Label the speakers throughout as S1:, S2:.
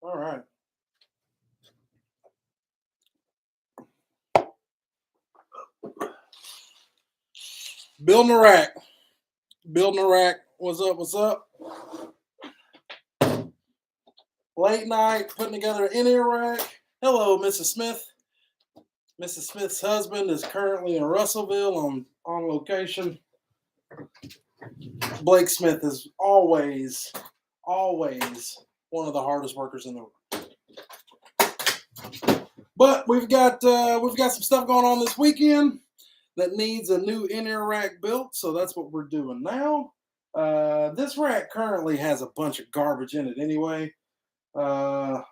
S1: All right. Building a rack. Building a rack. What's up? What's up? Late night, putting together an in-ear rack. Hello, Mrs. Smith. Mrs. Smith's husband is currently in Russellville on location. Blake Smith is always one of the hardest workers in the world. But we've got some stuff going on this weekend that needs a new in-ear rack built, so that's what we're doing now. This rack currently has a bunch of garbage in it anyway. An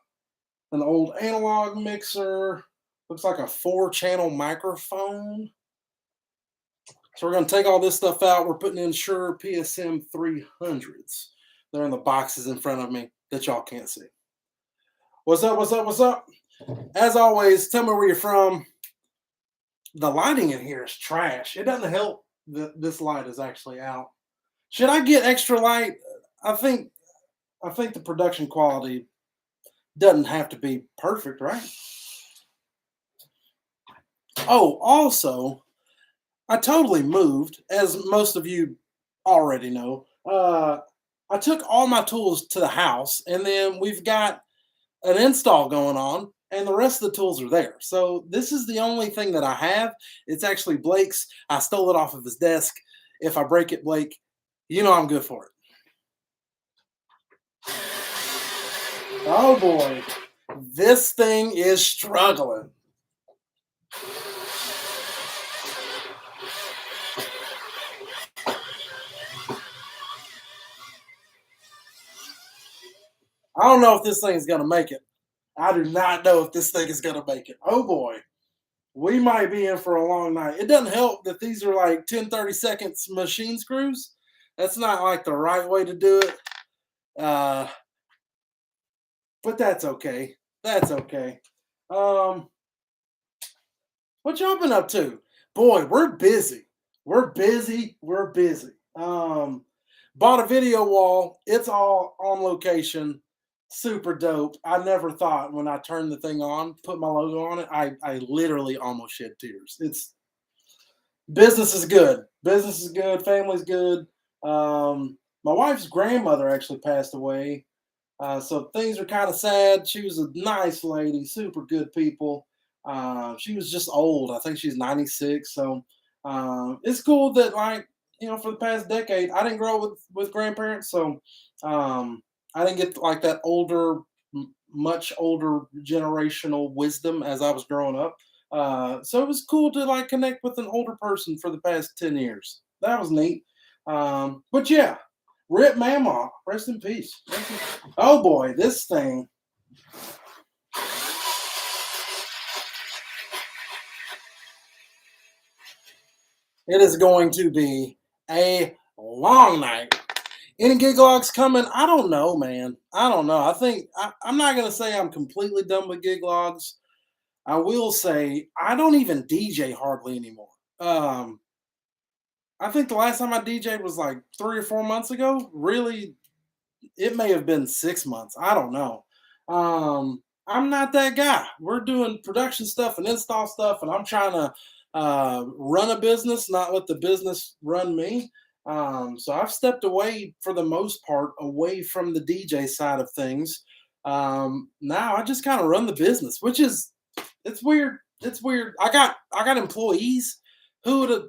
S1: old analog mixer, looks like a 4-channel microphone. So we're going to take all this stuff out. We're putting in Shure PSM 300s. They're in the boxes in front of me that y'all can't see. What's up, what's up, what's up? As always, tell me where you're from. The lighting in here is trash. It doesn't help that this light is actually out. Should I get extra light? I think the production quality doesn't have to be perfect, right? Oh, also, I totally moved, as most of you already know. I took all my tools to the house, and then we've got an install going on, and the rest of the tools are there. So this is the only thing that I have. It's actually Blake's. I stole it off of his desk. If I break it, Blake, you know I'm good for it. Oh boy, this thing is struggling. I don't know if this thing is going to make it. I do not know if this thing is going to make it. Oh boy, we might be in for a long night. It doesn't help that these are like 10, 30 seconds machine screws. That's not like the right way to do it. But that's okay. That's okay. What y'all been up to? Boy, we're busy. We're busy. We're busy. Bought a video wall. It's all on location. Super dope. I never thought when I turned the thing on, put my logo on it, I literally almost shed tears. Business is good. Business is good. Family's good. My wife's grandmother actually passed away. So things are kind of sad. She was a nice lady, super good people. She was just old. I think she's 96. So it's cool that, like, for the past decade, I didn't grow up with grandparents. So I didn't get like that much older generational wisdom as I was growing up. So it was cool to like connect with an older person for the past 10 years. That was neat. But yeah. Rip Mama, rest in peace. Oh boy, this thing. It is going to be a long night. Any gig logs coming? I don't know, man. I don't know. I'm not going to say I'm completely done with gig logs. I will say I don't even DJ hardly anymore. I think the last time I DJ'd was like 3 or 4 months ago. Really, it may have been 6 months. I don't know. I'm not that guy. We're doing production stuff and install stuff, and I'm trying to run a business, not let the business run me. So I've stepped away for the most part, away from the DJ side of things. Now I just kind of run the business, which is it's weird. It's weird. I got employees. Who would have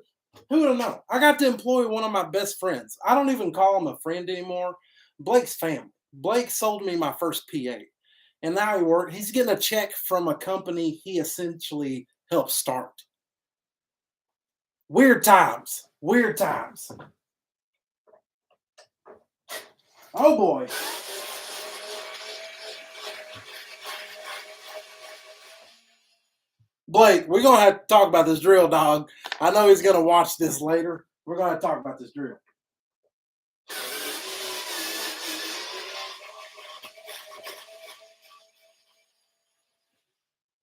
S1: known? I got to employ one of my best friends. I don't even call him a friend anymore. Blake's family. Blake sold me my first PA. And now he's getting a check from a company he essentially helped start. Weird times. Weird times. Oh boy. Blake, we're going to have to talk about this drill, dog. I know he's going to watch this later. We're going to talk about this drill.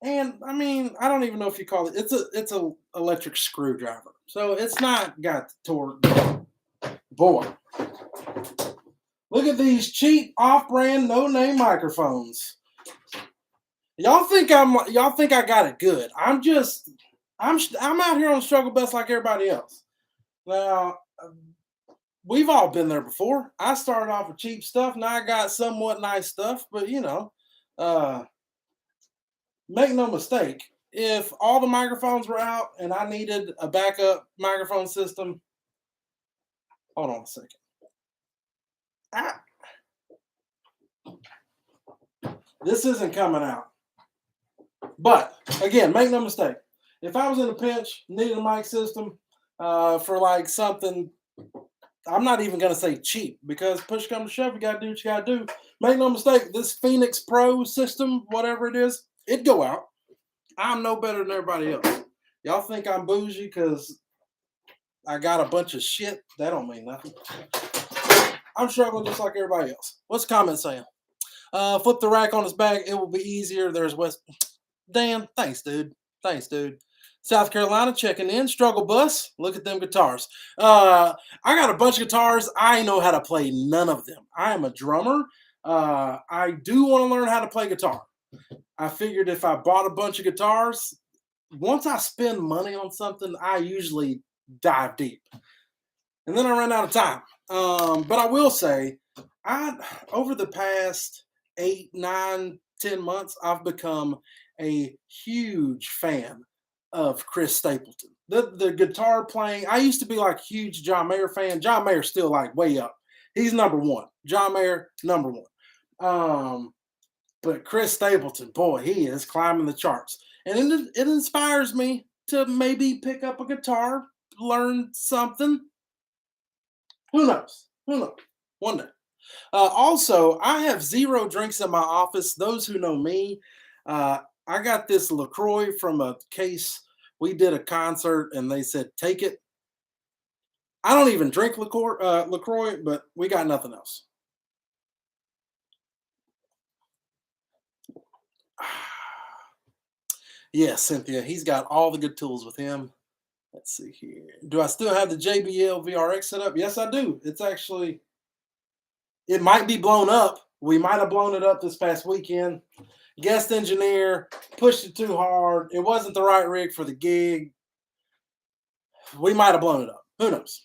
S1: And I mean, I don't even know if you call it. It's a electric screwdriver, so it's not got torque. Boy, look at these cheap off-brand, no-name microphones. y'all think I got it good. I'm out here on struggle bus like everybody else. Now, we've all been there before. I started off with cheap stuff. Now I got somewhat nice stuff, but uh, make no mistake. If all the microphones were out and I needed a backup microphone system, hold on a second. Ah, this isn't coming out. But again, make no mistake. If I was in a pinch, needed a mic system for like something, I'm not even going to say cheap because push come to shove, you got to do what you got to do. Make no mistake, this Phoenix Pro system, whatever it is, it'd go out. I'm no better than everybody else. Y'all think I'm bougie because I got a bunch of shit? That don't mean nothing. I'm struggling just like everybody else. What's the comment saying? Flip the rack on his back. It will be easier. There's West. Dan, thanks, dude. Thanks, dude. South Carolina checking in. Struggle bus. Look at them guitars. I got a bunch of guitars. I know how to play none of them. I am a drummer. I do want to learn how to play guitar. I figured if I bought a bunch of guitars, once I spend money on something, I usually dive deep. And then I run out of time. But I will say, over the past 8, 9, 10 months, I've become a huge fan of Chris Stapleton. The guitar playing, I used to be like a huge John Mayer fan. John Mayer's still like way up. He's number one. John Mayer, number one. But Chris Stapleton, boy, he is climbing the charts. And it inspires me to maybe pick up a guitar, learn something. Who knows? Who knows? One day. Also, I have 0 drinks in my office. Those who know me, I got this LaCroix from a case. We did a concert and they said, take it. I don't even drink LaCroix, but we got nothing else. Yes, Cynthia, he's got all the good tools with him. Let's see here. Do I still have the JBL VRX set up? Yes, I do. It's actually, it might be blown up. We might have blown it up this past weekend. Guest engineer pushed it too hard. It wasn't the right rig for the gig. We might have blown it up. Who knows?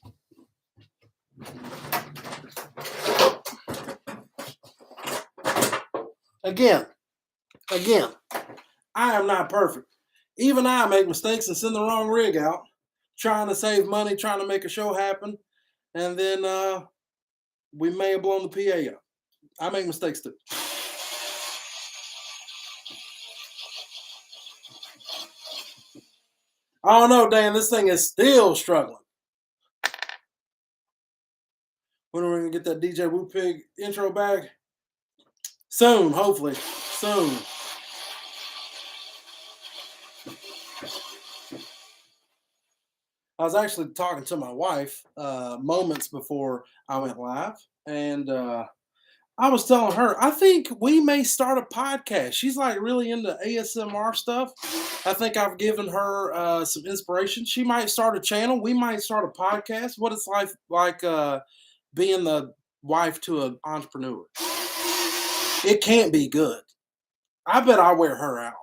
S1: Again, I am not perfect. Even I make mistakes and send the wrong rig out, trying to save money, trying to make a show happen, and then we may have blown the PA up. I make mistakes too. I don't know, Dan. This thing is still struggling. When are we gonna get that DJ Woo Pig intro back? Soon, hopefully. Soon. I was actually talking to my wife moments before I went live, and I was telling her I think we may start a podcast. She's like really into ASMR stuff. I think I've given her some inspiration. She might start a channel. We might start a podcast. What it's like being the wife to an entrepreneur. It can't be good. I bet I wear her out.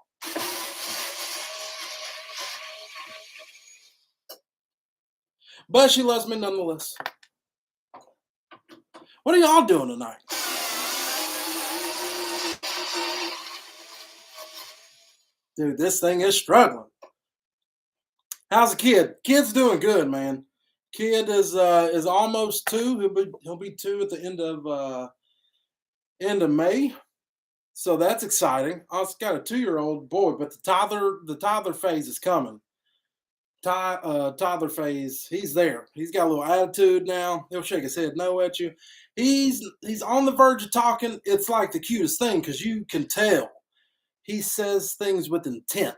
S1: But she loves me nonetheless. What are y'all doing tonight? Dude, this thing is struggling. How's the kid? Kid's doing good, man. Kid is almost 2. He'll be 2 at the end of May. So that's exciting. I also got a 2-year-old boy, but the toddler phase is coming. Toddler phase, he's there. He's got a little attitude now. He'll shake his head no at you. He's on the verge of talking. It's like the cutest thing because you can tell he says things with intent.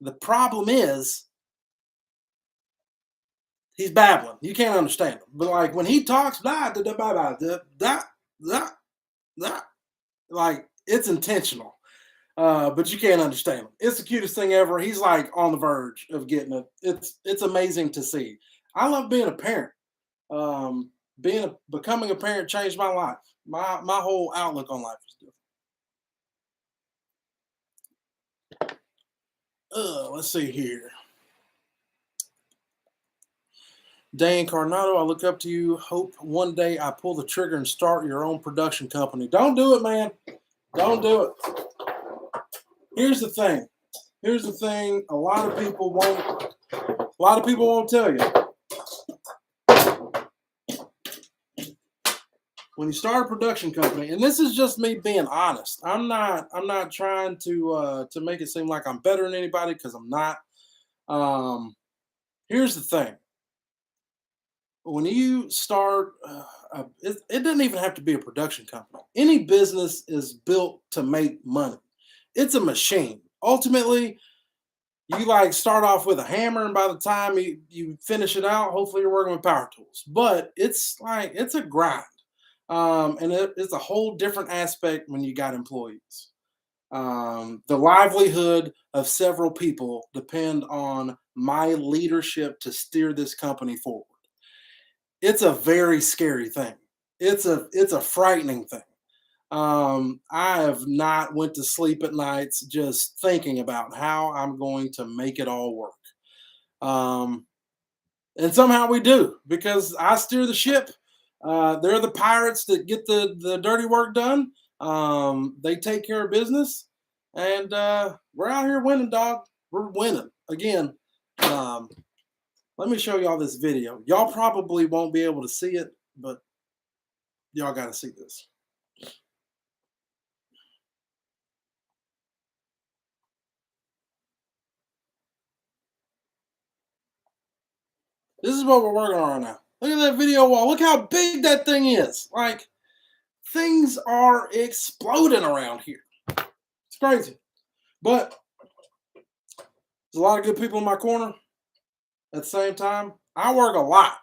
S1: The problem is he's babbling. You can't understand him. But like when he talks, like it's intentional. But you can't understand him. It's the cutest thing ever. He's like on the verge of getting it. It's amazing to see. I love being a parent. Becoming a parent changed my life. My whole outlook on life is different. Let's see here. Dan Carnado, I look up to you. Hope one day I pull the trigger and start your own production company. Don't do it, man. Don't do it. Here's the thing. Here's the thing. A lot of people won't. A lot of people won't tell you. When you start a production company, and this is just me being honest. I'm not. I'm not trying to make it seem like I'm better than anybody because I'm not. Um, Here's the thing. When you start, it doesn't even have to be a production company. Any business is built to make money. It's a machine. Ultimately, you like start off with a hammer, and by the time you finish it out, hopefully you're working with power tools. But it's like it's a grind, and it's a whole different aspect when you got employees. The livelihood of several people depend on my leadership to steer this company forward. It's a very scary thing. It's a frightening thing. I have not went to sleep at nights just thinking about how I'm going to make it all work. Um, and somehow we do because I steer the ship. They're the pirates that get the dirty work done. They take care of business, and we're out here winning, dog. We're winning again. Um, Let me show y'all this video. Y'all probably won't be able to see it, but y'all got to see this. This is what we're working on right now. Look at that video wall. Look how big that thing is. Like, things are exploding around here. It's crazy. But there's a lot of good people in my corner. At the same time, I work a lot.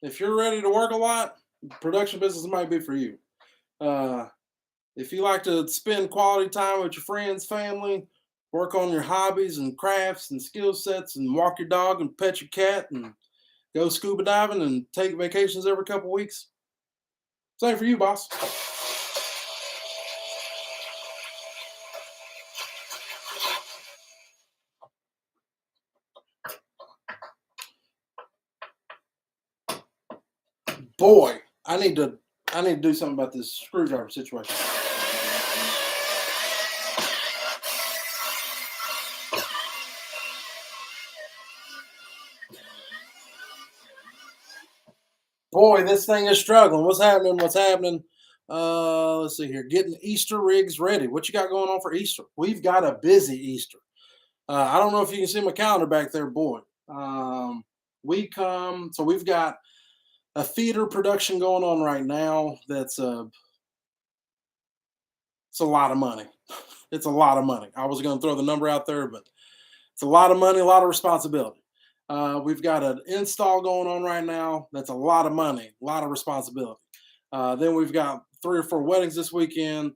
S1: If you're ready to work a lot, production business might be for you. Uh, if you like to spend quality time with your friends, family, work on your hobbies and crafts and skill sets, and walk your dog and pet your cat and go scuba diving and take vacations every couple weeks, same for you, boss. Boy, I need to do something about this screwdriver situation. Boy, this thing is struggling. What's happening? What's happening? Let's see here. Getting Easter rigs ready. What you got going on for Easter? We've got a busy Easter. I don't know if you can see my calendar back there, boy. So we've got a theater production going on right now. It's a lot of money. It's a lot of money. I was going to throw the number out there, but it's a lot of money, a lot of responsibility. We've got an install going on right now. That's a lot of money, a lot of responsibility. Then we've got 3 or 4 weddings this weekend.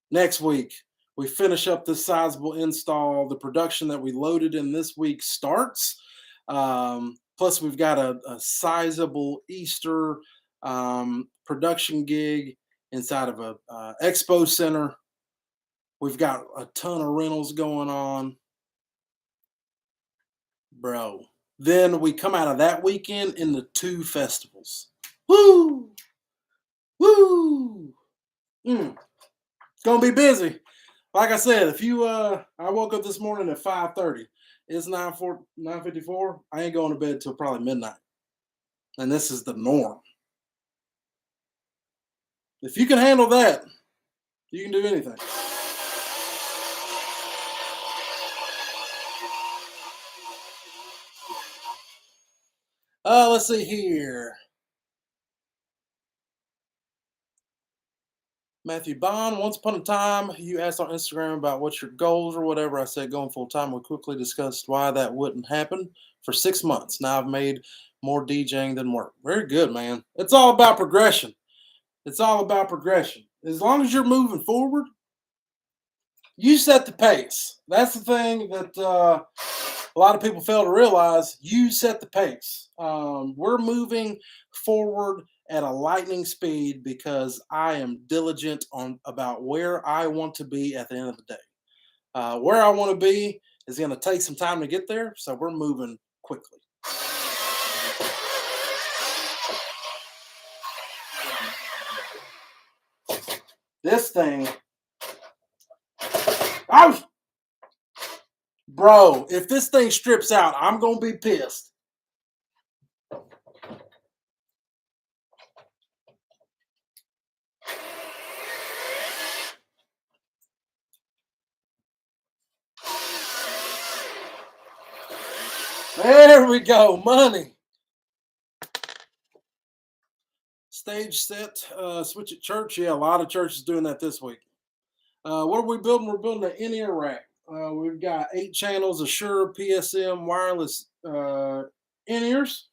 S1: Next week, we finish up this sizable install. The production that we loaded in this week starts. Plus, we've got a sizable Easter production gig inside of a expo center. We've got a ton of rentals going on, bro. Then we come out of that weekend into 2 festivals. Woo! Woo! It's gonna be busy. Like I said, if you I woke up this morning at 5:30. It's 9:54. I ain't going to bed till probably midnight. And this is the norm. If you can handle that, you can do anything. Let's see here. Matthew Bond, once upon a time, you asked on Instagram about what your goals or whatever. I said going full time. We quickly discussed why that wouldn't happen for 6 months. Now I've made more DJing than work. Very good, man. It's all about progression. It's all about progression. As long as you're moving forward, you set the pace. That's the thing that a lot of people fail to realize. You set the pace. We're moving forward at a lightning speed because I am diligent on about where I want to be at the end of the day. Where I want to be is going to take some time to get there, so we're moving quickly. This thing, oh, bro, if this thing strips out, I'm going to be pissed. There we go, money. Stage set, switch at church. Yeah, a lot of churches doing that this week. What are we building? We're building an in-ear rack. We've got 8 channels, Assure PSM wireless in-ears,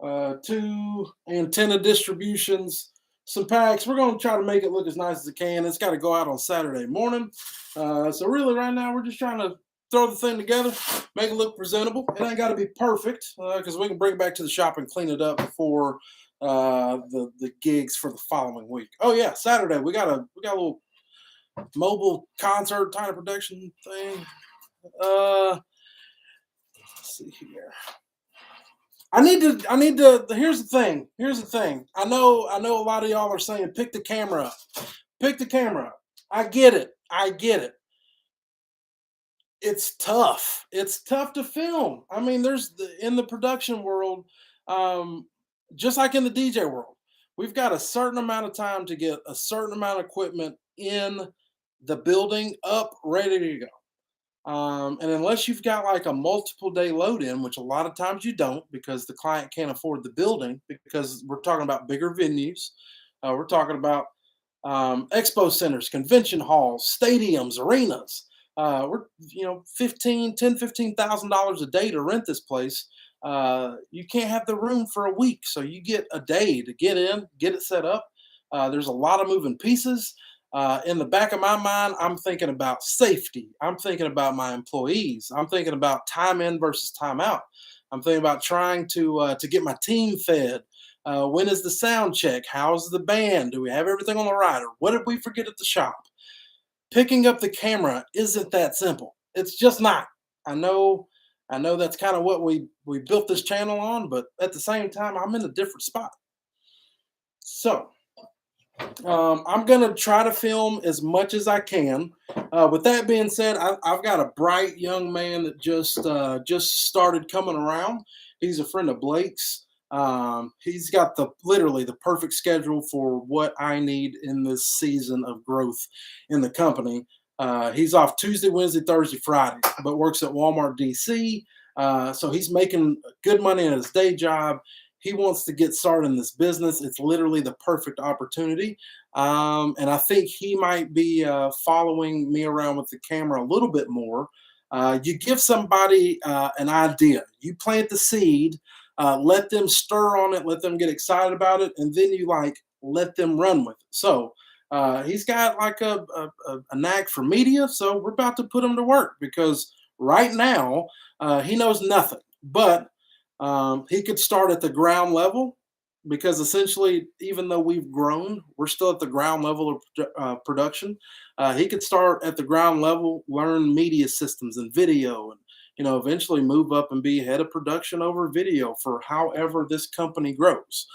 S1: 2 antenna distributions, some packs. We're going to try to make it look as nice as it can. It's got to go out on Saturday morning. So really right now we're just trying to throw the thing together, make it look presentable. It ain't got to be perfect because we can bring it back to the shop and clean it up before the gigs for the following week. Oh yeah, Saturday we got a little mobile concert kind of production thing. Let's see here. I need to. Here's the thing. I know a lot of y'all are saying pick the camera up. Pick the camera up. I get it. It's tough. It's tough to film. I mean, in the production world, um, just like in the DJ world, we've got a certain amount of time to get a certain amount of equipment in the building up, ready to go. And unless you've got like a multiple day load in, which a lot of times you don't because the client can't afford the building, because we're talking about bigger venues. We're talking about expo centers, convention halls, stadiums, arenas. We're 15,000 $10,000 a day to rent this place. You can't have the room for a week, so you get a day to get in, get it set up. There's a lot of moving pieces. In the back of my mind, I'm thinking about safety. I'm thinking about my employees. I'm thinking about time in versus time out. I'm thinking about trying to get my team fed. When is the sound check? How's the band? Do we have everything on the rider? What did we forget at the shop? Picking up the camera isn't that simple. It's just not. I know, I know that's kind of what we built this channel on, but at the same time, I'm in a different spot. So I'm gonna try to film as much as I can. With that being said, I've got a bright young man that just started coming around. He's a friend of Blake's. He's got literally the perfect schedule for what I need in this season of growth in the company. He's off Tuesday, Wednesday, Thursday, Friday, but works at Walmart DC. So he's making good money at his day job. He wants to get started in this business. It's literally the perfect opportunity. And I think he might be following me around with the camera a little bit more. You give somebody an idea, you plant the seed, let them stir on it, let them get excited about it, and then you let them run with it. So he's got like a knack for media. So we're about to put him to work because right now he knows nothing, but he could start at the ground level because essentially, even though we've grown, we're still at the ground level of production. He could start at the ground level, learn media systems and video, and eventually move up and be head of production over video for however this company grows.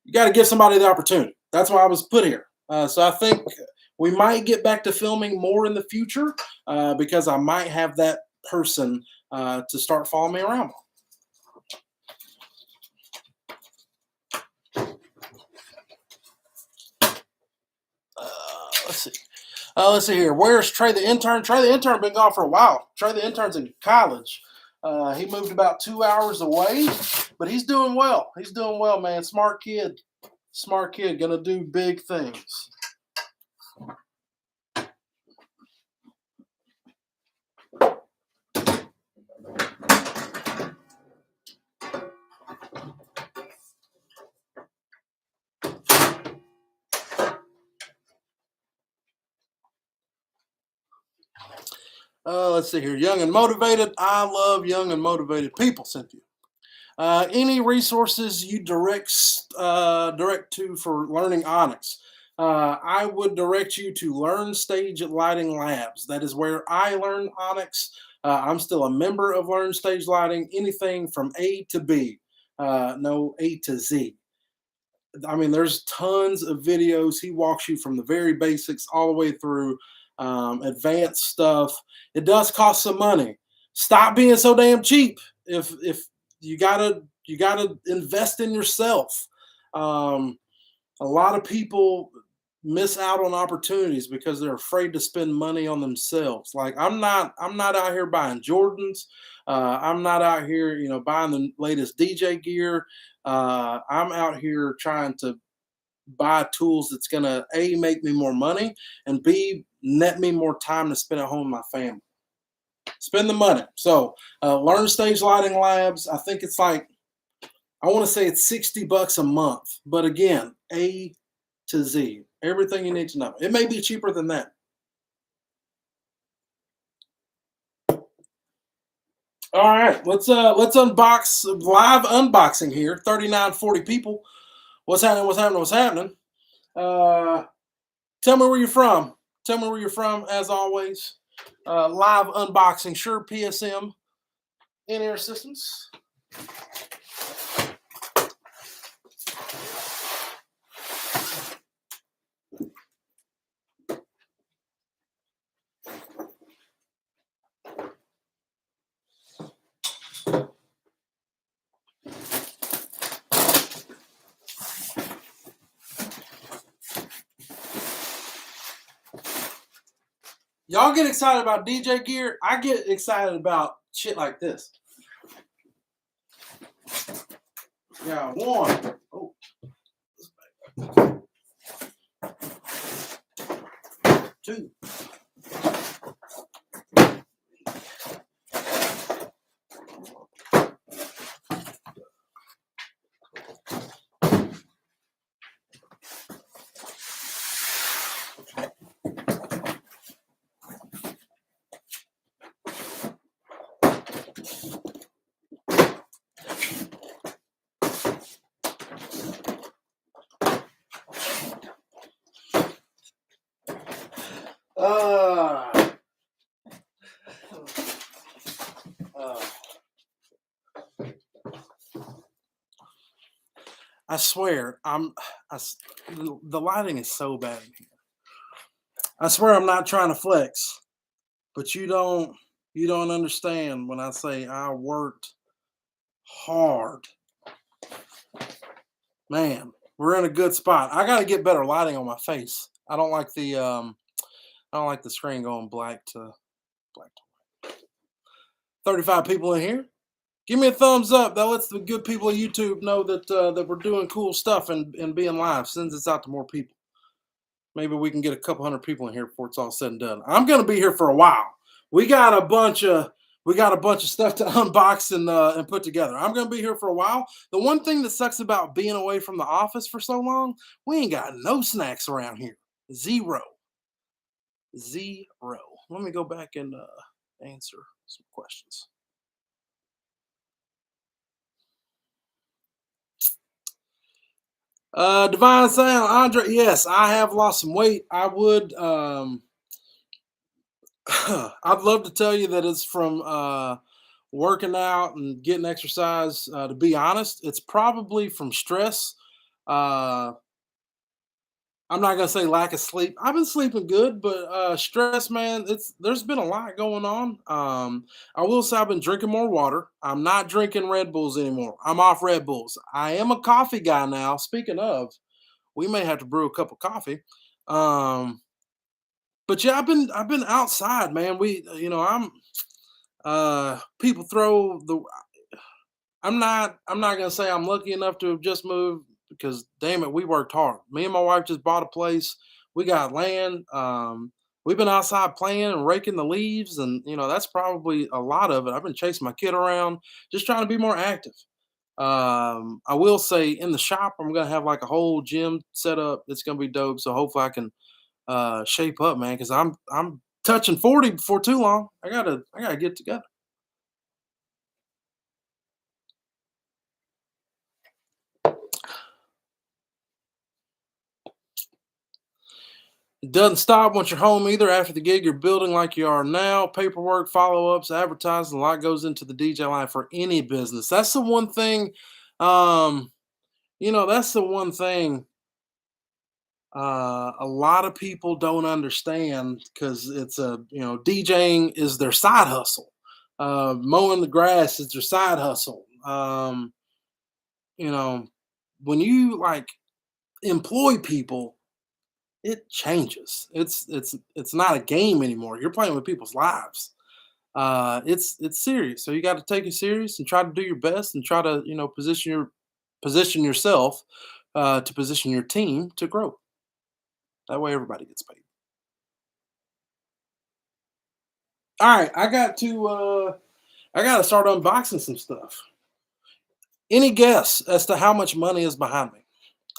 S1: You got to give somebody the opportunity. That's why I was put here. So I think we might get back to filming more in the future because I might have that person to start following me around. Let's see. Let's see here. Where's Trey the intern? Trey the intern been gone for a while. Trey the intern's in college. He moved about 2 hours away, but he's doing well. He's doing well, man. Smart kid. Smart kid. Gonna do big things. Let's see here. Young and motivated. I love young and motivated people, Cynthia. Any resources you direct to for learning Onyx? I would direct you to Learn Stage Lighting Labs. That is where I learn Onyx. I'm still a member of Learn Stage Lighting, anything from A to B, no A to Z. I mean, there's tons of videos. He walks you from the very basics all the way through advanced stuff. It does cost some money. Stop being so damn cheap. If you gotta invest in yourself. Um, a lot of people miss out on opportunities because they're afraid to spend money on themselves. Like I'm not out here buying Jordans. I'm not out here, buying the latest DJ gear. I'm out here trying to buy tools that's gonna A, make me more money, and B, net me more time to spend at home with my family. Spend the money. So Learn Stage Lighting Labs. I think it's like, I want to say it's $60 a month. But again, A to Z. Everything you need to know. It may be cheaper than that. All right, let's unbox, live unboxing here. 39, 40 people. What's happening? What's happening? What's happening? Uh, tell me where you're from. Tell me where you're from, as always. Live unboxing, sure, PSM in-air systems. Y'all get excited about DJ gear. I get excited about shit like this. Yeah, one. Oh, two. Uh, uh, I swear, the lighting is so bad in here. I swear I'm not trying to flex, but you don't understand when I say I worked hard. Man, we're in a good spot. I got to get better lighting on my face. I don't like the screen going black to black. 35 people in here. Give me a thumbs up. That lets the good people of YouTube know that we're doing cool stuff and being live. Sends us out to more people. Maybe we can get a couple hundred people in here before it's all said and done. I'm gonna be here for a while. We got a bunch of stuff to unbox and put together. I'm gonna be here for a while. The one thing that sucks about being away from the office for so long, we ain't got no snacks around here. Zero. Zero. Let me go back and answer some questions. Divine Sound, Andre. Yes, I have lost some weight. I would. I'd love to tell you that it's from working out and getting exercise. To be honest, it's probably from stress. Uh, I'm not gonna say lack of sleep. I've been sleeping good, but stress, man, there's been a lot going on. I will say I've been drinking more water. I'm not drinking Red Bulls anymore. I'm off Red Bulls. I am a coffee guy now. Speaking of, we may have to brew a cup of coffee. Um, but yeah, I've been outside, man. People throw the I'm not gonna say I'm lucky enough to have just moved because damn it, we worked hard. Me and my wife just bought a place. We got land. We've been outside playing and raking the leaves, and that's probably a lot of it. I've been chasing my kid around, just trying to be more active. I will say in the shop, I'm gonna have like a whole gym set up. It's gonna be dope. So hopefully I can shape up, man, because I'm touching 40 before too long. I gotta get together. It doesn't stop once you're home either. After the gig, you're building like you are now. Paperwork, follow ups, advertising, a lot goes into the DJ line for any business. That's the one thing, um, that's the one thing a lot of people don't understand because DJing is their side hustle. Mowing the grass is their side hustle. You know, when you like employ people, it changes. It's not a game anymore. You're playing with people's lives. It's serious. So you got to take it serious and try to do your best and try to position yourself to position your team to grow. That way, everybody gets paid. All right, I got to start unboxing some stuff. Any guess as to how much money is behind me?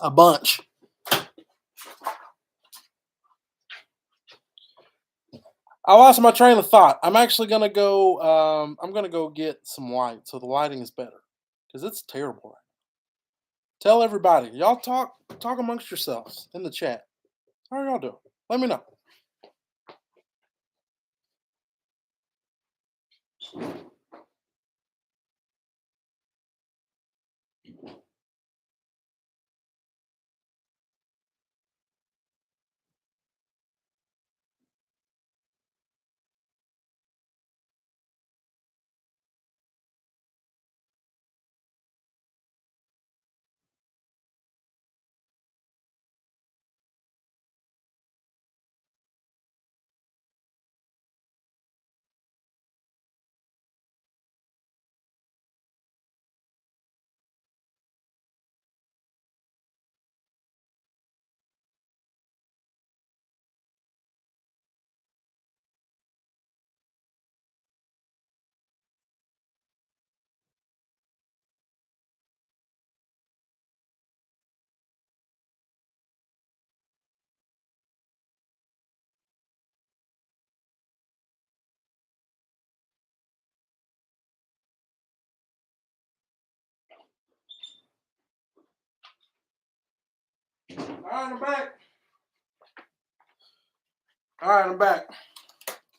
S1: A bunch. I lost my train of thought. I'm actually gonna go. I'm gonna go get some light so the lighting is better because it's terrible. Tell everybody. Y'all talk amongst yourselves in the chat. How are y'all doing? Let me know. All right, I'm back. All right, I'm back.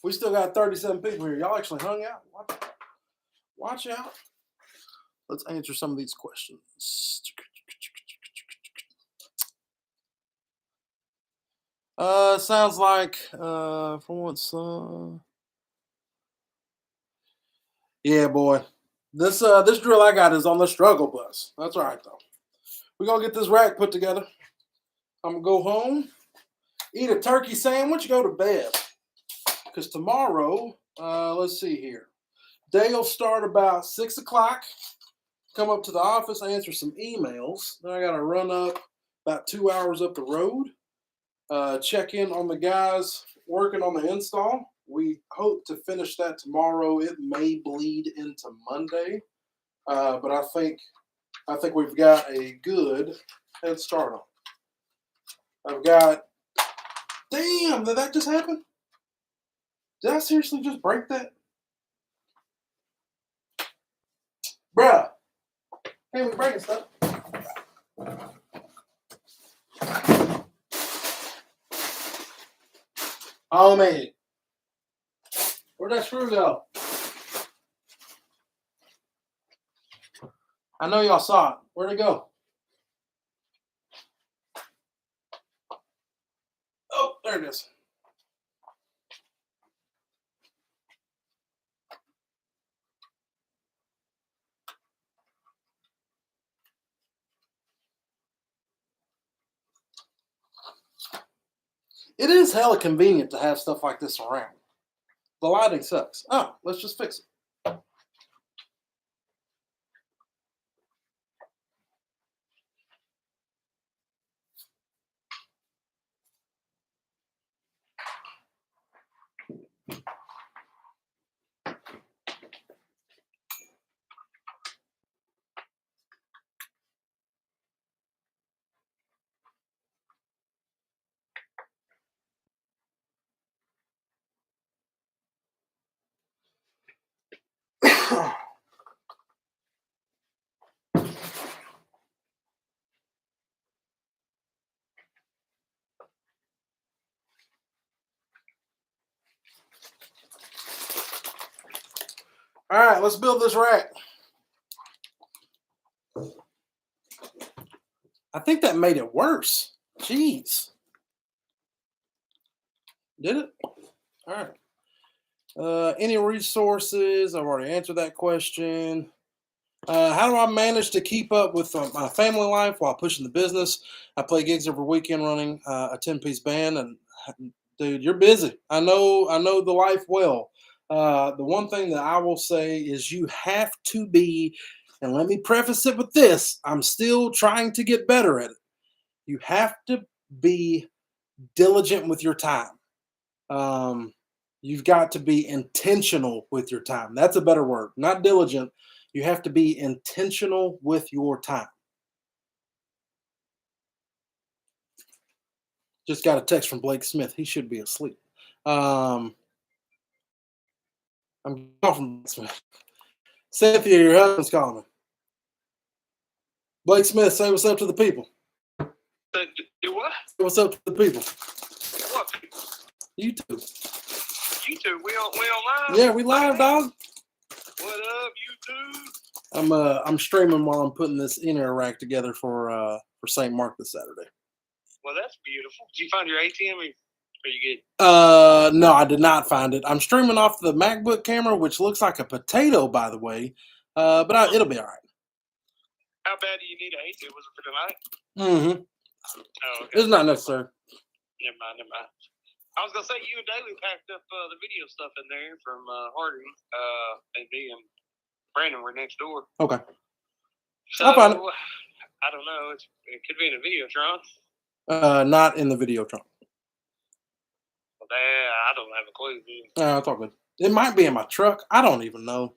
S1: We still got 37 people here. Y'all actually hung out. Watch out. Let's answer some of these questions. Sounds like from what's yeah, boy. This drill I got is on the struggle bus. That's all right though. We're gonna get this rack put together. I'm gonna go home, eat a turkey sandwich, go to bed. Because tomorrow, let's see here. Day will start about 6 o'clock. Come up to the office, answer some emails. Then I gotta run up about 2 hours up the road. Check in on the guys working on the install. We hope to finish that tomorrow. It may bleed into Monday, but I think we've got a good head start on. I've got. Damn! Did that just happen? Did I seriously just break that, bruh? Hey, we breaking stuff. Oh man, where'd that screw go? I know y'all saw it. Where'd it go? Oh, there it is. It is hella convenient to have stuff like this around. The lighting sucks. Oh, let's just fix it. All right, let's build this rack. I think that made it worse. Jeez. Did it? All right. Any resources? I've already answered that question. How do I manage to keep up with my family life while pushing the business? I play gigs every weekend running a 10-piece band, and dude, you're busy. I know the life well. The one thing that I will say is you have to be, and let me preface it with this, I'm still trying to get better at it. You have to be diligent with your time. You've got to be intentional with your time. That's a better word, not diligent. You have to be intentional with your time. Just got a text from Blake Smith. He should be asleep. I'm calling from Blake Smith. Cynthia, your husband's calling me. Blake Smith, say what's up to the people.
S2: Do what?
S1: Say what's up to the people.
S2: What people?
S1: YouTube.
S2: YouTube? We on live?
S1: Yeah, we live, dog.
S2: What up, YouTube?
S1: I'm streaming while I'm putting this inner rack together for St. Mark this Saturday.
S2: Well, that's beautiful. Did you find your ATM? Or are you good?
S1: No, I did not find it. I'm streaming off the MacBook camera, which looks like a potato, by the way. But it'll be all right.
S2: How bad do you need an ATM? Was it for tonight?
S1: Mm-hmm.
S2: Oh, okay.
S1: It's not necessary.
S2: Never mind. I was gonna say you and Daly packed up the video stuff in there from Harding, and me and Brandon were next door.
S1: Okay.
S2: So
S1: I'll find it.
S2: I don't know. It could be in a Videotron.
S1: Not in the Videotron.
S2: Well, I don't have a clue.
S1: It's all good. It might be in my truck. I don't even know.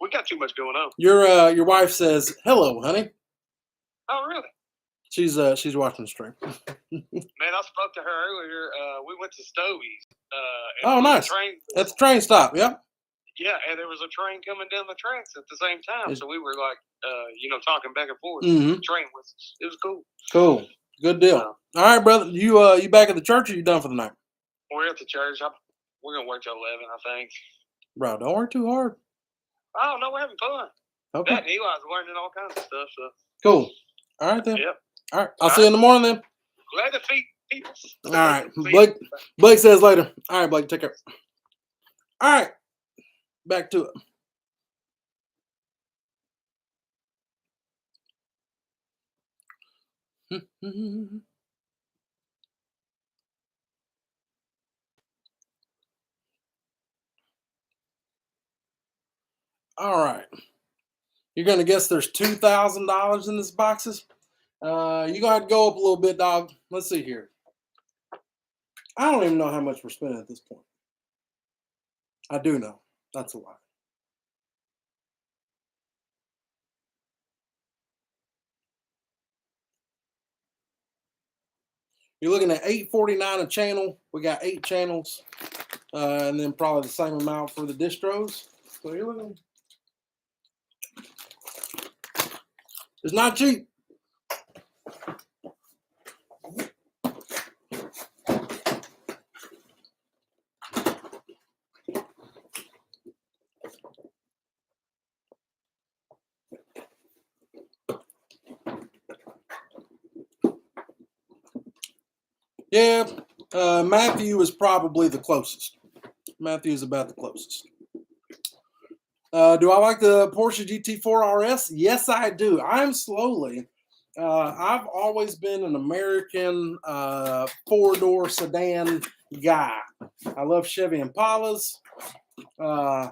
S2: We got too much going on.
S1: Your wife says hello, honey.
S2: Oh, really?
S1: She's watching the stream.
S2: Man, I spoke to her earlier. We went to Stovey's.
S1: Oh, nice. That's a train stop. Yep.
S2: Yeah, and there was a train coming down the tracks at the same time. So we were like, talking back and forth.
S1: Mm-hmm.
S2: The train it was cool.
S1: Cool. Good deal. All right, brother. You back at the church or you done for the night?
S2: We're at the church. We're going to work till 11, I think.
S1: Bro, don't work too hard.
S2: Oh, no, we're having fun.
S1: Okay.
S2: That and Eli's learning all kinds of stuff. So.
S1: Cool. All right, then.
S2: Yep.
S1: All right. I'll see you in the morning, then.
S2: Glad to feed people.
S1: All right. Blake says later. All right, Blake. Take care. All right. Back to it. All right. You're going to guess there's $2,000 in these boxes? You're going to have to go up a little bit, dog. Let's see here. I don't even know how much we're spending at this point. I do know. That's a lie. You're looking at $8.49 a channel. We got 8 channels, and then probably the same amount for the distros. So you're looking. It's not cheap. Yeah, Matthew is probably the closest. Matthew is about the closest. Do I like the Porsche GT4 RS? Yes, I do. I'm slowly. I've always been an American 4-door sedan guy. I love Chevy Impalas. I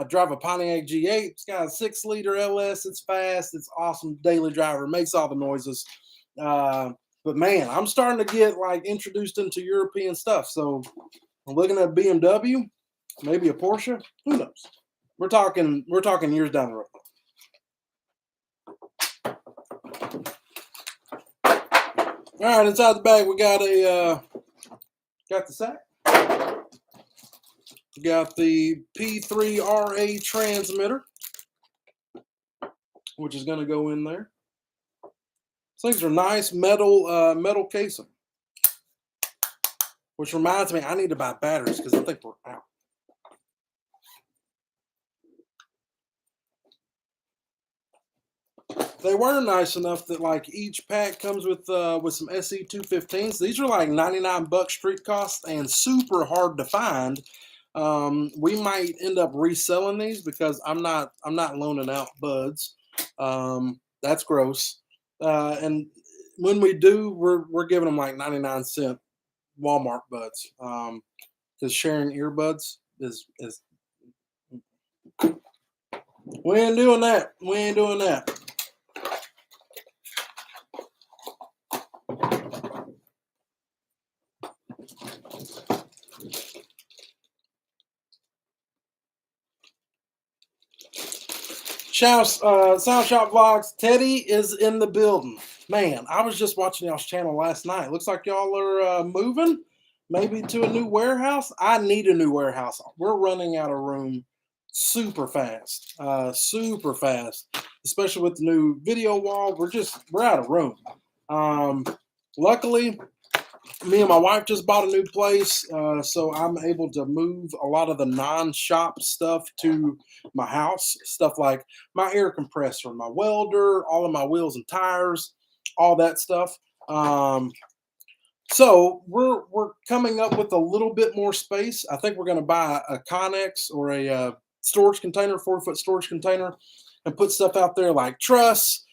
S1: drive a Pontiac G8. It's got a 6-liter LS. It's fast. It's awesome. Daily driver. Makes all the noises. But man, I'm starting to get introduced into European stuff. So I'm looking at BMW, maybe a Porsche. Who knows? We're talking years down the road. All right, inside the bag we got got the sack. We got the P3RA transmitter, which is going to go in there. These things are nice metal casing. Which reminds me, I need to buy batteries because I think we're out. They were nice enough that like each pack comes with some SE 215s. These are like $99 street cost and super hard to find. We might end up reselling these because I'm not loaning out buds. That's gross. And when we do, we're giving them like 99-cent Walmart buds. Because sharing earbuds is we ain't doing that. We ain't doing that. Sound Shop Vlogs. Teddy is in the building. Man, I was just watching y'all's channel last night. Looks like y'all are moving, maybe to a new warehouse. I need a new warehouse. We're running out of room super fast, especially with the new video wall. We're out of room. Luckily, me and my wife just bought a new place, so I'm able to move a lot of the non-shop stuff to my house. Stuff like my air compressor, my welder, all of my wheels and tires, all that stuff. So we're coming up with a little bit more space. I think we're going to buy a Connex or a storage container, 4-foot storage container, and put stuff out there like truss,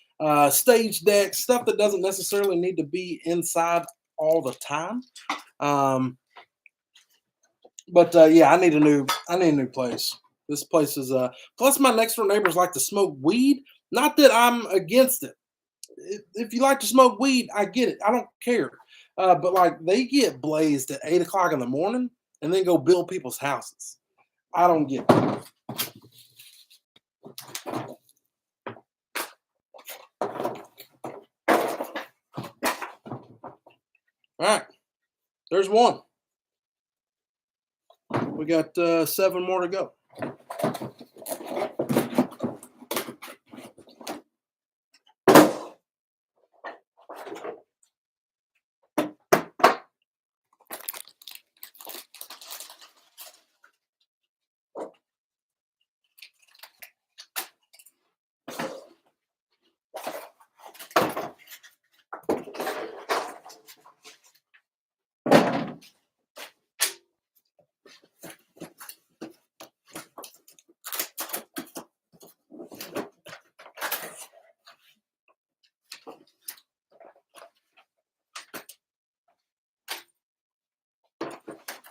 S1: stage decks, stuff that doesn't necessarily need to be inside all the time. But yeah, I need a new place. This place is plus my next door neighbors like to smoke weed. Not that I'm against it. If you like to smoke weed, I get it. I don't care. But like they get blazed at 8 o'clock in the morning and then go build people's houses. I don't get it. All right, there's one. We got 7 more to go.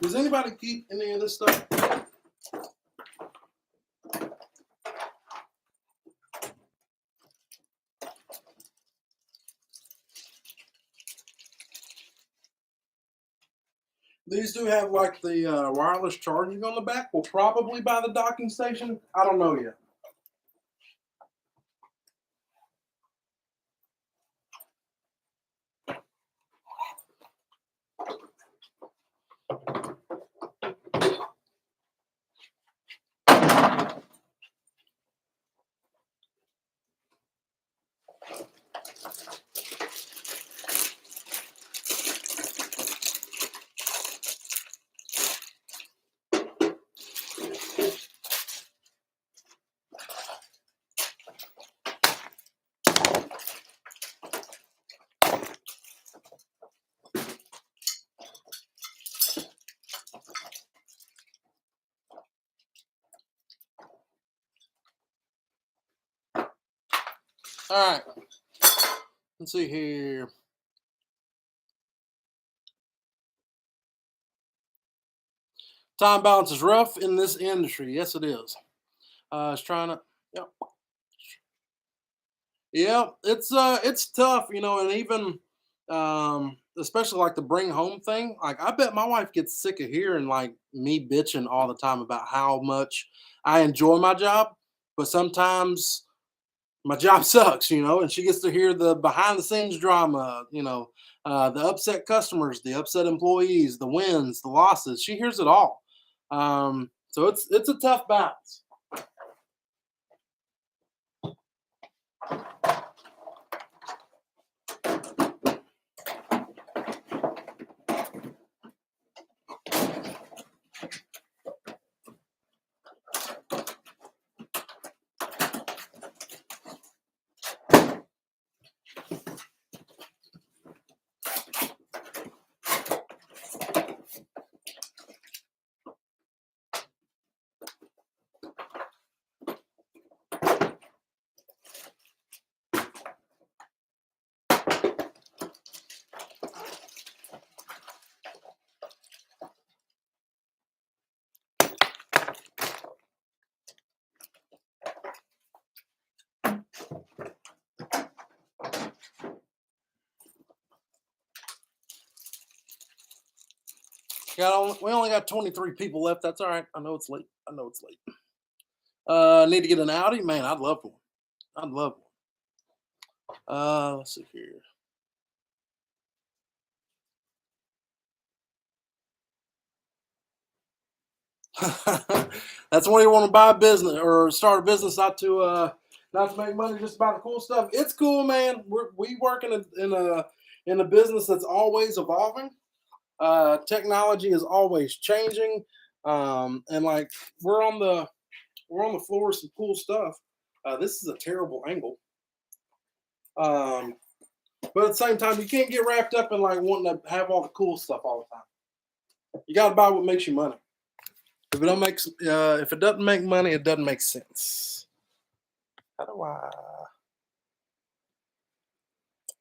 S1: Does anybody keep any of this stuff? These do have like the wireless charging on the back. We'll probably buy the docking station. I don't know yet. All right. Let's see here. Time balance is rough in this industry. Yes, it is. It's trying to. Yep. Yeah, it's tough, and even especially like the bring home thing. Like I bet my wife gets sick of hearing like me bitching all the time about how much I enjoy my job, but sometimes my job sucks, and she gets to hear the behind the scenes drama, the upset customers, the upset employees, the wins, the losses. She hears it all. So it's a tough balance. We only got 23 people left. That's all right. I know it's late. Need to get an Audi, man. I'd love one. Let's see here. That's when you want to buy a business or start a business, not to make money, just about the cool stuff. It's cool, man. We work in a business that's always evolving. Technology is always changing, and like we're on the floor of some cool stuff. This is a terrible angle, but at the same time, you can't get wrapped up in like wanting to have all the cool stuff all the time. You got to buy what makes you money. If it doesn't make money, it doesn't make sense. How do I?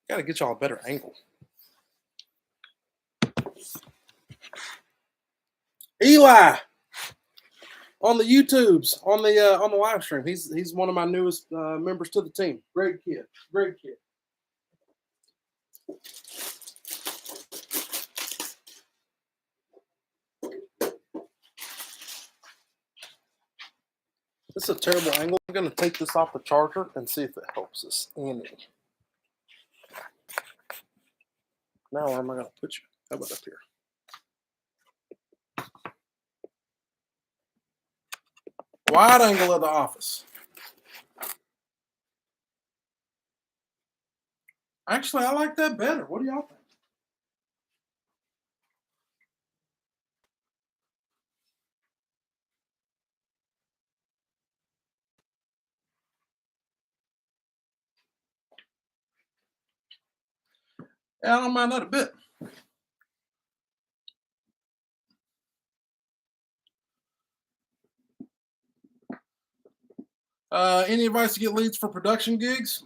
S1: Got to get y'all a better angle. Eli on the YouTubes, on the live stream. He's one of my newest members to the team. Great kid. This is a terrible angle. I'm going to take this off the charger and see if it helps us any. Now, where am I going to put you? How about up here? Wide angle of the office. Actually, I like that better. What do y'all think? Yeah, I don't mind that a bit. Any advice to get leads for production gigs?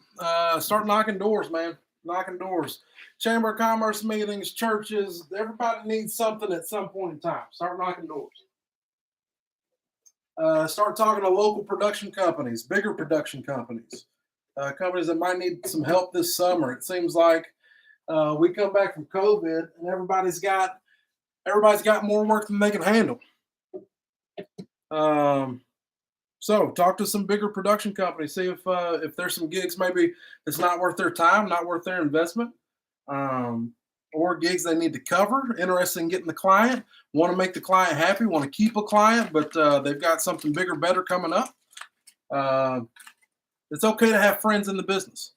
S1: Start knocking doors, man. Knocking doors. Chamber of Commerce meetings, churches, everybody needs something at some point in time. Start knocking doors. Start talking to local production companies, bigger production companies, companies that might need some help this summer. It seems like we come back from COVID and everybody's got more work than they can handle. So talk to some bigger production companies. See if there's some gigs maybe it's not worth their time, not worth their investment, or gigs they need to cover. Interested in getting the client, want to make the client happy, want to keep a client, but they've got something bigger, better coming up. It's okay to have friends in the business.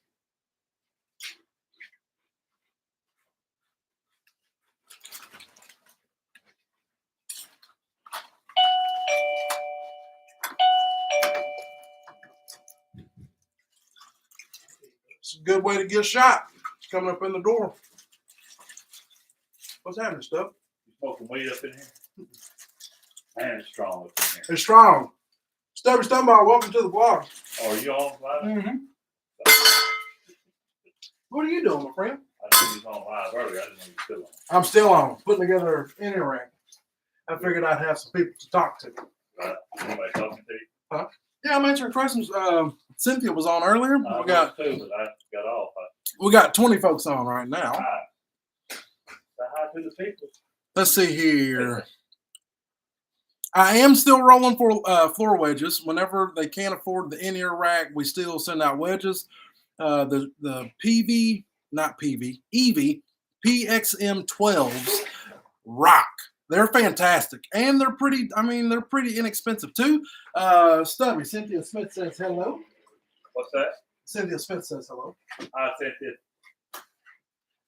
S1: It's a good way to get a shot. It's coming up in the door. What's happening, stuff?
S3: You smoking weed up in here? Man, it's strong up in here.
S1: It's strong. Stubby Stumbar, welcome to the vlog.
S3: Oh, are you on live?
S1: Mm-hmm. What are you doing, my friend?
S3: I knew you was on live earlier. I didn't know you were still on.
S1: I'm still on, putting together an interact. I figured I'd have some people to talk to.
S3: Right. Anybody talking to you?
S1: Huh? Yeah, I'm answering questions. Cynthia was on earlier.
S3: I was too, but I got off.
S1: We got 20 folks on right now.
S3: Hi. Say hi to the people.
S1: Let's see here. I am still rolling for floor wedges. Whenever they can't afford the in-ear rack, we still send out wedges. The PV, not PV, EV, PXM 12s rock. They're fantastic. And they're pretty inexpensive too. Stubby, Cynthia Smith says hello.
S3: What's that?
S1: Cynthia Smith says hello.
S3: I said it.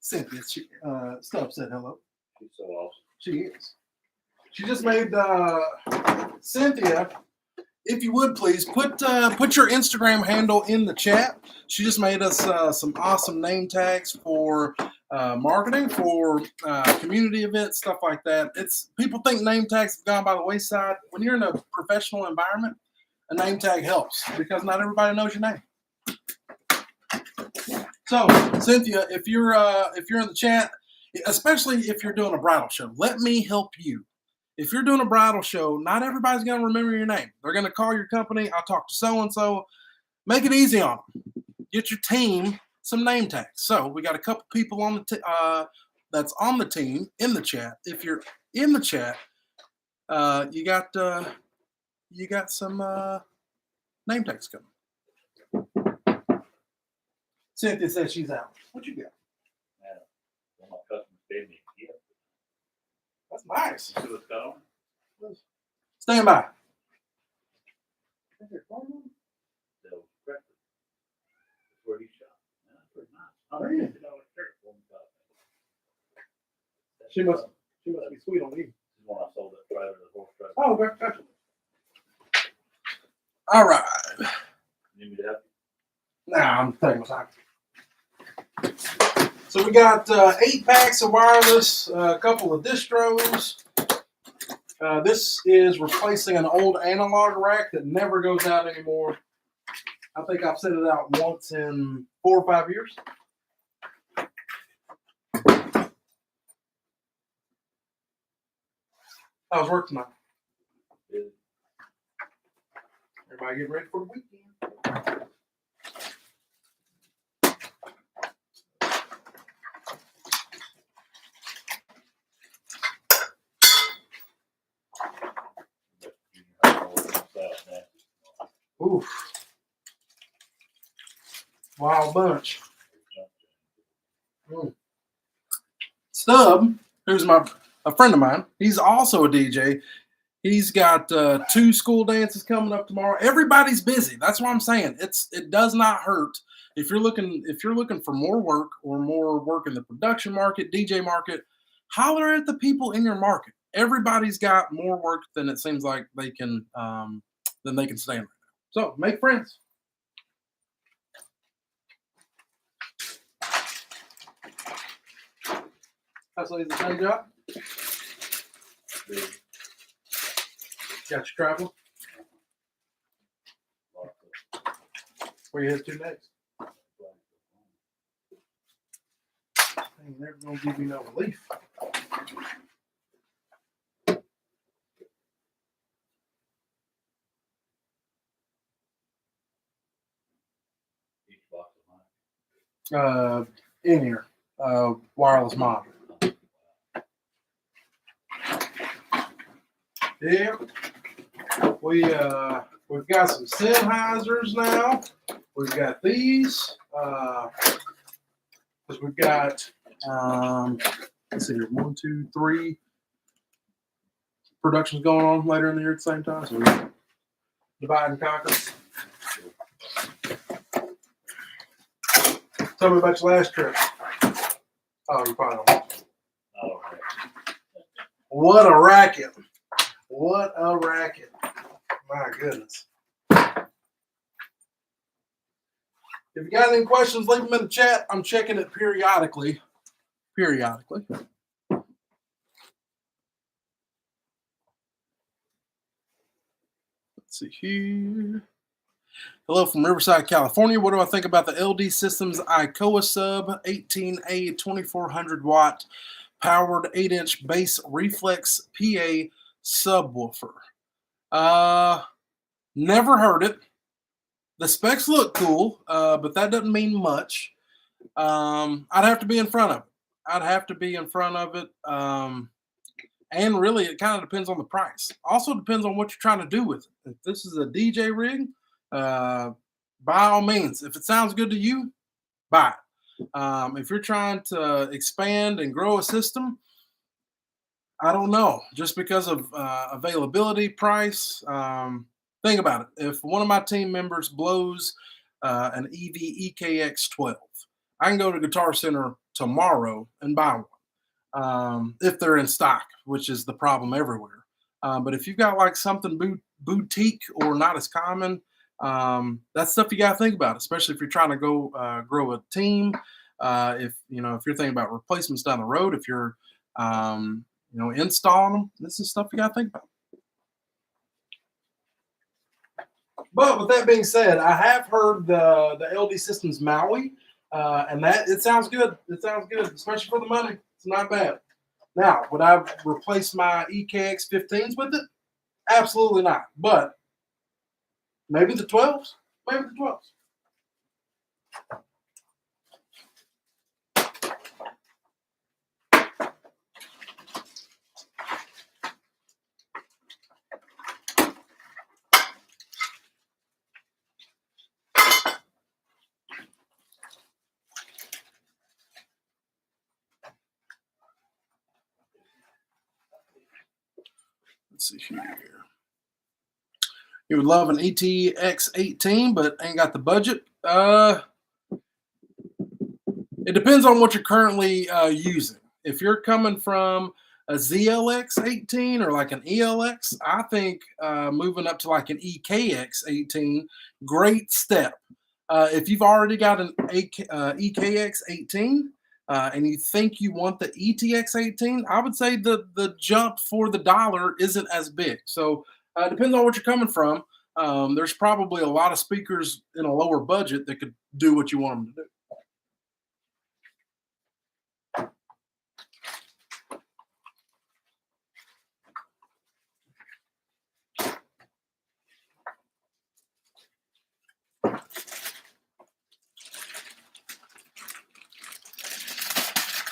S1: Cynthia, Stubb said hello.
S3: She's so awesome.
S1: She is. She just made Cynthia, if you would please put your Instagram handle in the chat. She just made us some awesome name tags for marketing, for community events, stuff like that. People think name tags have gone by the wayside. When you're in a professional environment, a name tag helps because not everybody knows your name. So, Cynthia, if you're in the chat, especially if you're doing a bridal show, let me help you. If you're doing a bridal show, not everybody's going to remember your name. They're going to call your company. I'll talk to so-and-so. Make it easy on them. Get your team some name tags. So we got a couple people on the that's on the team in the chat. If you're in the chat. You got some name tags coming. Cynthia says she's out. What you got?
S3: Yeah. One of my customers gave me a gift.
S1: That's nice.
S3: You see what's got on it?
S1: Stand by.
S3: The record. That's where he shot. Yeah, that's pretty nice. $150 shirt for me.
S1: She must be sweet on you.
S3: This is when I sold that trailer, the horse trailer.
S1: Oh, okay, gotcha. All right.
S3: You need me to help
S1: Now I'm taking my time. So we got 8 packs of wireless, a couple of distros. This is replacing an old analog rack that never goes out anymore. I think I've set it out once in 4 or 5 years. How's work tonight?
S3: you?
S1: Everybody getting ready for the weekend. Oof. Wild bunch. Stub, who's a friend of mine, he's also a DJ. He's got 2 school dances coming up tomorrow. Everybody's busy. That's what I'm saying. It does not hurt if you're looking for more work or more work in the production market, DJ market. Holler at the people in your market. Everybody's got more work than it seems like they can stand right now. So make friends. That's the same job. Got your travel? Where you head to next? Ain't never gonna give you no relief. In here, wireless mod. Yeah, we've got some Sennheisers now. We've got these. Because we've got let's see here, 1, 2, 3 productions going on later in the year at the same time. So we divide and conquer. Tell me about your last trip. Oh, you probably don't.
S3: Oh,
S1: What a racket. What a racket. My goodness. If you got any questions, leave them in the chat. I'm checking it periodically. Let's see here. Hello from Riverside, California. What do I think about the LD Systems ICOA sub 18A 2400 watt powered 8-inch bass reflex PA subwoofer? Never heard it. The specs look cool, but that doesn't mean much. I'd have to be in front of it. And really, it kind of depends on the price. Also depends on what you're trying to do with it. If this is a DJ rig, by all means, if it sounds good to you, buy it. If you're trying to expand and grow a system, I don't know. Just because of availability, price, think about it. If one of my team members blows an EV EKX12, I can go to Guitar Center tomorrow and buy one. If they're in stock, which is the problem everywhere. But if you've got like something boutique or not as common, that's stuff you got to think about, especially if you're trying to go grow a team. If you're thinking about replacements down the road, if you're installing them, this is stuff you got to think about. But with that being said, I have heard the LD Systems Maui, and that it sounds good. It sounds good, especially for the money. It's not bad. Now, would I replace my EKX 15s with it? Absolutely not. But maybe the 12s. Maybe the 12s. see here. You would love an ETX 18, but ain't got the budget. It depends on what you're currently using. If you're coming from a ZLX 18 or like an ELX, I think moving up to like an EKX 18, great step. If you've already got an EKX 18 and you think you want the ETX 18, I would say the jump for the dollar isn't as big. So it depends on what you're coming from. There's probably a lot of speakers in a lower budget that could do what you want them to do.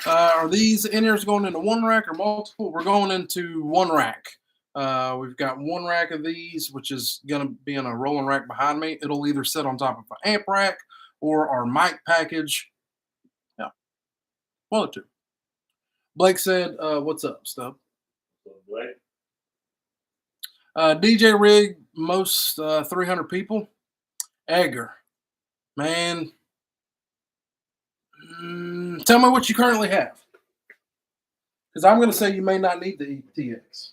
S1: Are these in-ears going into one rack or multiple? We're going into one rack. We've got one rack of these, which is going to be in a rolling rack behind me. It'll either sit on top of an amp rack or our mic package. Yeah, one or two. Blake said, what's up, Stub?
S3: Blake?
S1: DJ rig, most 300 people. Edgar, man, tell me what you currently have. Because I'm going to say you may not need the ETX.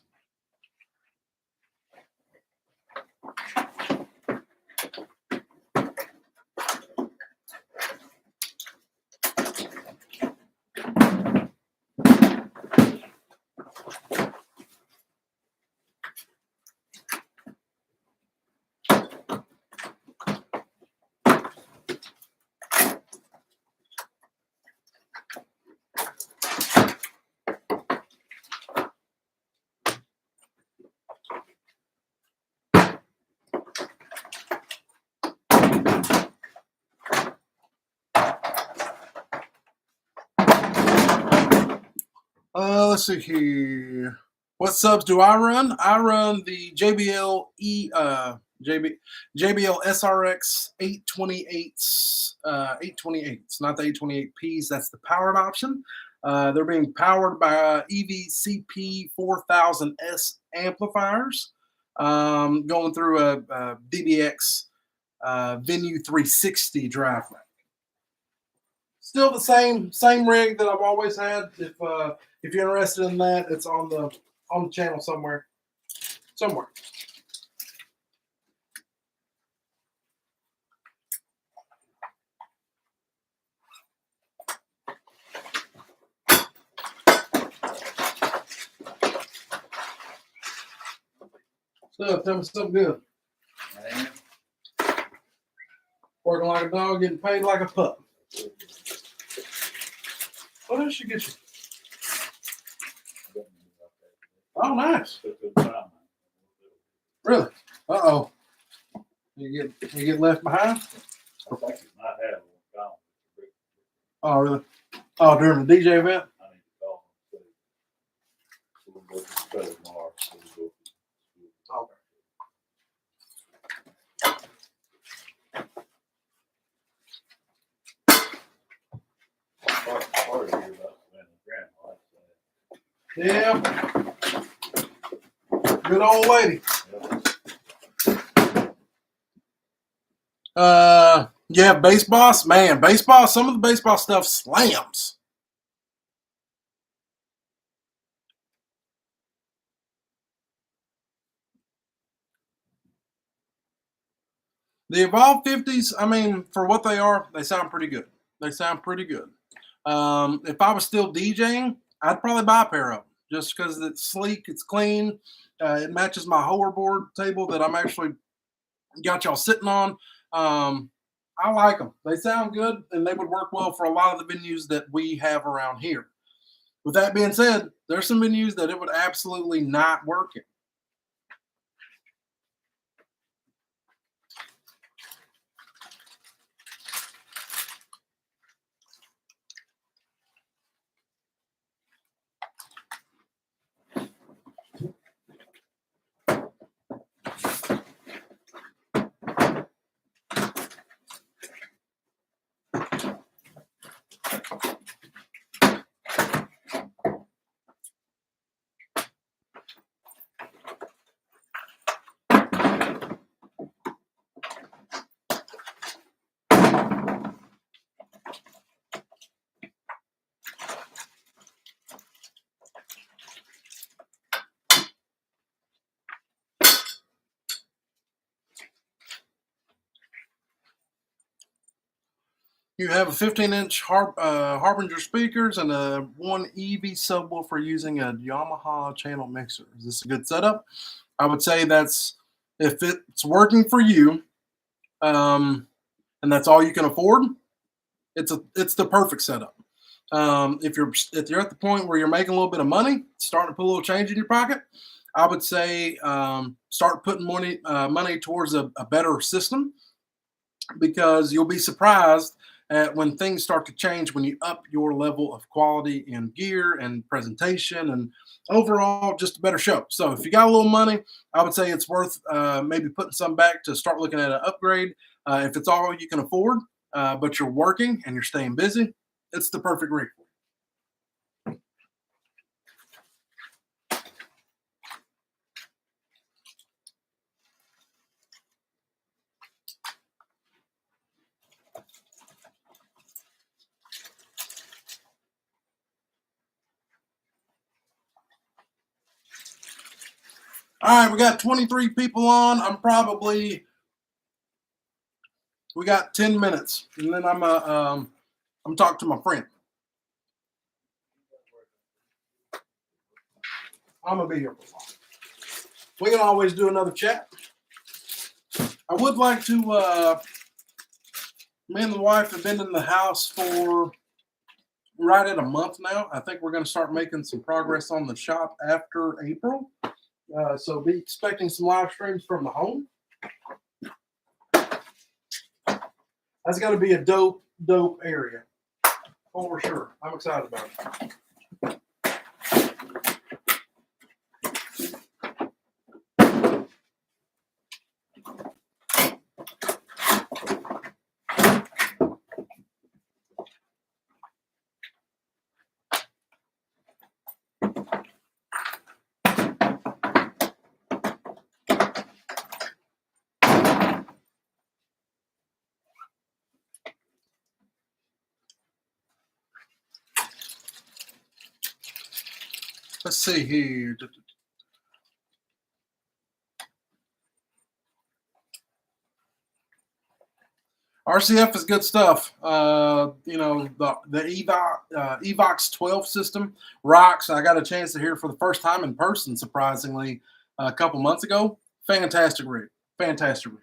S1: Let's see here. What subs do I run? I run the JBL JBL SRX 828s, 828s, not the 828Ps. That's the powered option. They're being powered by EVCP 4000S amplifiers, going through a DBX Venue 360 drive rack. Still the same rig that I've always had. If you're interested in that, it's on the channel somewhere. So tell me something good.
S3: Man.
S1: Working like a dog, getting paid like a pup. What else you get you? Oh, nice. Really? Uh-oh. You get left behind?
S3: I think it might have one gone.
S1: Oh, really? Oh, during the DJ event?
S3: I need to call him. We'll go to the show tomorrow. We'll go.
S1: Okay.
S3: Sorry to hear about Glenn and Grandma.
S1: Yeah. Good old lady. Yeah, bass boss, man, bass boss. Some of the bass boss stuff slams. The Evolve 50s, I mean, for what they are, they sound pretty good. They sound pretty good. If I was still DJing, I'd probably buy a pair of them just because it's sleek, it's clean, it matches my hoverboard table that I'm actually got y'all sitting on. I like them. They sound good, and they would work well for a lot of the venues that we have around here. With that being said, there's some venues that it would absolutely not work in. You have a 15-inch Harbinger speakers and a one EV subwoofer using a Yamaha channel mixer. Is this a good setup? I would say that's if it's working for you, um, and that's all you can afford. It's the perfect setup. If you're at the point where you're making a little bit of money, starting to put a little change in your pocket, I would say start putting money towards a better system, because you'll be surprised at when things start to change when you up your level of quality in gear and presentation and overall just a better show. So if you got a little money, I would say it's worth maybe putting some back to start looking at an upgrade. If it's all you can afford, but you're working and you're staying busy, it's the perfect rig. All right, we got 23 people on. We got 10 minutes, and then I'm talking to my friend. I'm gonna be here for a while. We can always do another chat. I would like to. Me and the wife have been in the house for right at a month now. I think we're going to start making some progress on the shop after April. So be expecting some live streams from the home. That's got to be a dope area for sure. I'm excited about it. Let's see here. RCF is good stuff. The Evox 12 system rocks. I got a chance to hear it for the first time in person, surprisingly, a couple months ago. Fantastic rig. Fantastic rig.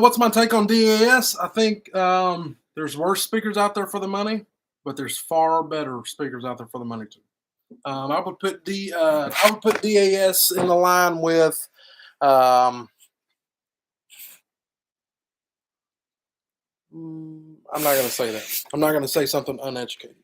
S1: What's my take on DAS? I think there's worse speakers out there for the money, but there's far better speakers out there for the money too. I would put DAS in the line with I'm not going to say that. I'm not going to say something uneducated.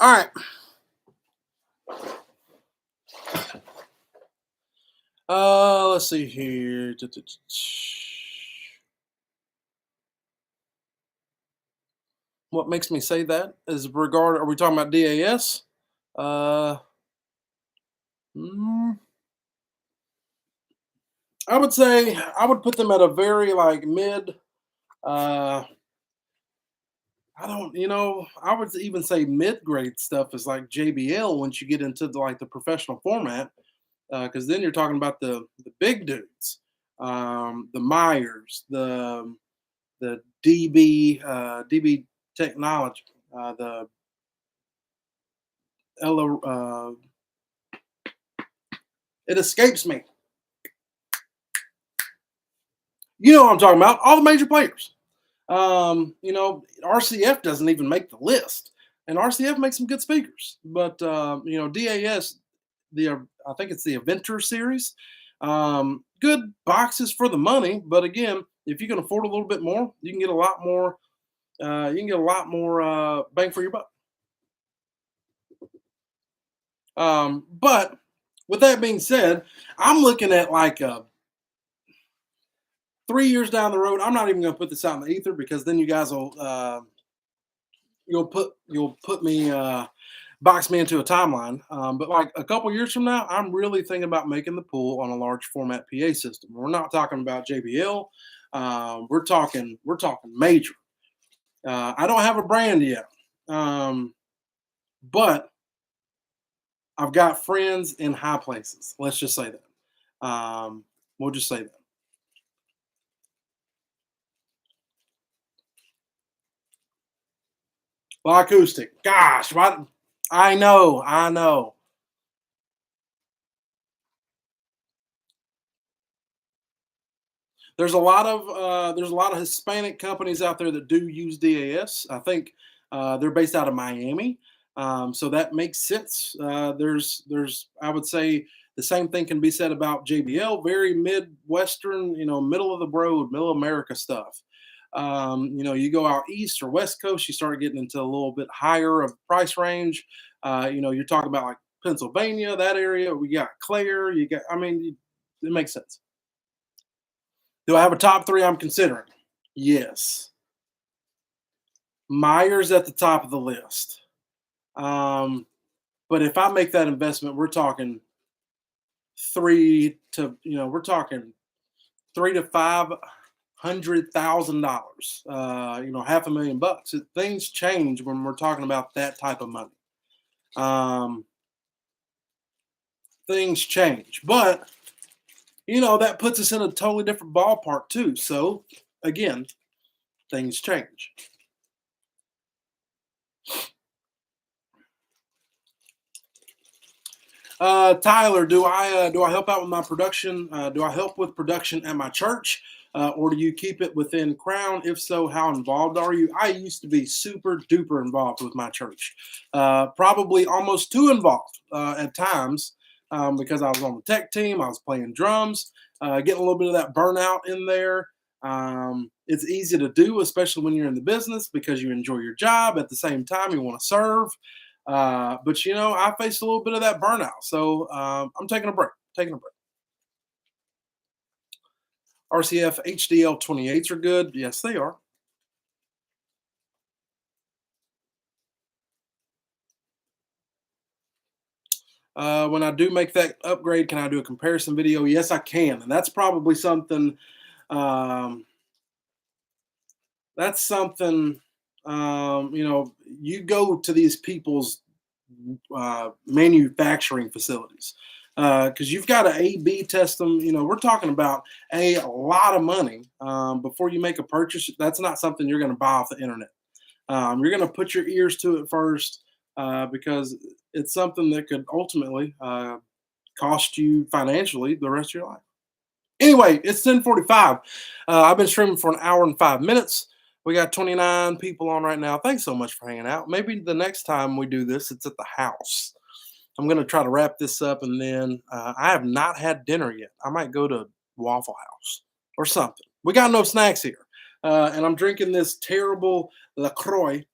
S1: All right. Let's see here. What makes me say that is are we talking about DAS? I would say I would put them at a very like mid. I would even say mid-grade stuff is like JBL once you get into the professional format, because then you're talking about the big dudes, the Myers, the DB technology, the Ella. It escapes me. You know what I'm talking about? All the major players. RCF doesn't even make the list, and RCF makes some good speakers, but DAS I think it's the Adventure series. Good boxes for the money, but again, if you can afford a little bit more, you can get a lot more. You can get a lot more bang for your buck. But with that being said, I'm looking at like 3 years down the road. I'm not even going to put this out in the ether because then you guys will you'll put me box me into a timeline. But like a couple years from now, I'm really thinking about making the pool on a large format PA system. We're not talking about JBL. We're talking major. I don't have a brand yet, but I've got friends in high places. Let's just say that. We'll just say that. Well, acoustic. Gosh, what? I know. I know. There's a lot of Hispanic companies out there that do use DAS. I think they're based out of Miami, so that makes sense. There's I would say the same thing can be said about JBL. Very midwestern, middle of the road, middle America stuff. You go out east or west coast, you start getting into a little bit higher of price range. You're talking about like Pennsylvania, that area. We got Claire. You got. I mean, it makes sense. Do I have a top three I'm considering? Yes. Myers at the top of the list. Um, but if I make that investment, we're talking 3 to 500,000 dollars. $500,000. Things change when we're talking about that type of money. Um, things change, but that puts us in a totally different ballpark too. So again, things change. Tyler, do I help out with my production? Do I help with production at my church, or do you keep it within Crown? If so, how involved are you? I used to be super duper involved with my church, probably almost too involved at times, because I was on the tech team, I was playing drums, getting a little bit of that burnout in there. It's easy to do, especially when you're in the business because you enjoy your job. At the same time, you want to serve. But I faced a little bit of that burnout, so I'm taking a break. Taking a break. RCF HDL 28s are good. Yes, they are. When I do make that upgrade, can I do a comparison video? Yes, I can, and that's probably something. Um, that's something. You go to these people's manufacturing facilities because you've got to A/B test them. We're talking about a lot of money before you make a purchase. That's not something you're going to buy off the internet. You're going to put your ears to it first because it's something that could ultimately cost you financially the rest of your life. Anyway, it's 10:45. I've been streaming for an hour and 5 minutes. We got 29 people on right now. Thanks so much for hanging out. Maybe the next time we do this, it's at the house. I'm going to try to wrap this up, and then I have not had dinner yet. I might go to Waffle House or something. We got no snacks here. And I'm drinking this terrible LaCroix.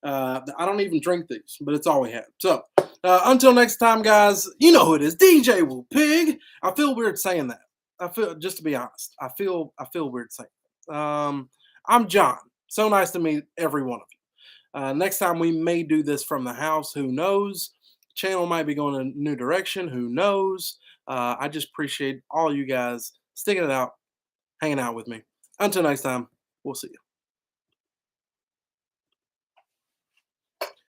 S1: I don't even drink these, but it's all we have. So until next time, guys, you know who it is. DJ Will Pig. I feel weird saying that. Just to be honest, I feel weird saying that. I'm John. So nice to meet every one of you. Next time we may do this from the house. Who knows? Channel might be going a new direction. Who knows? I just appreciate all you guys sticking it out, hanging out with me. Until next time, we'll see you.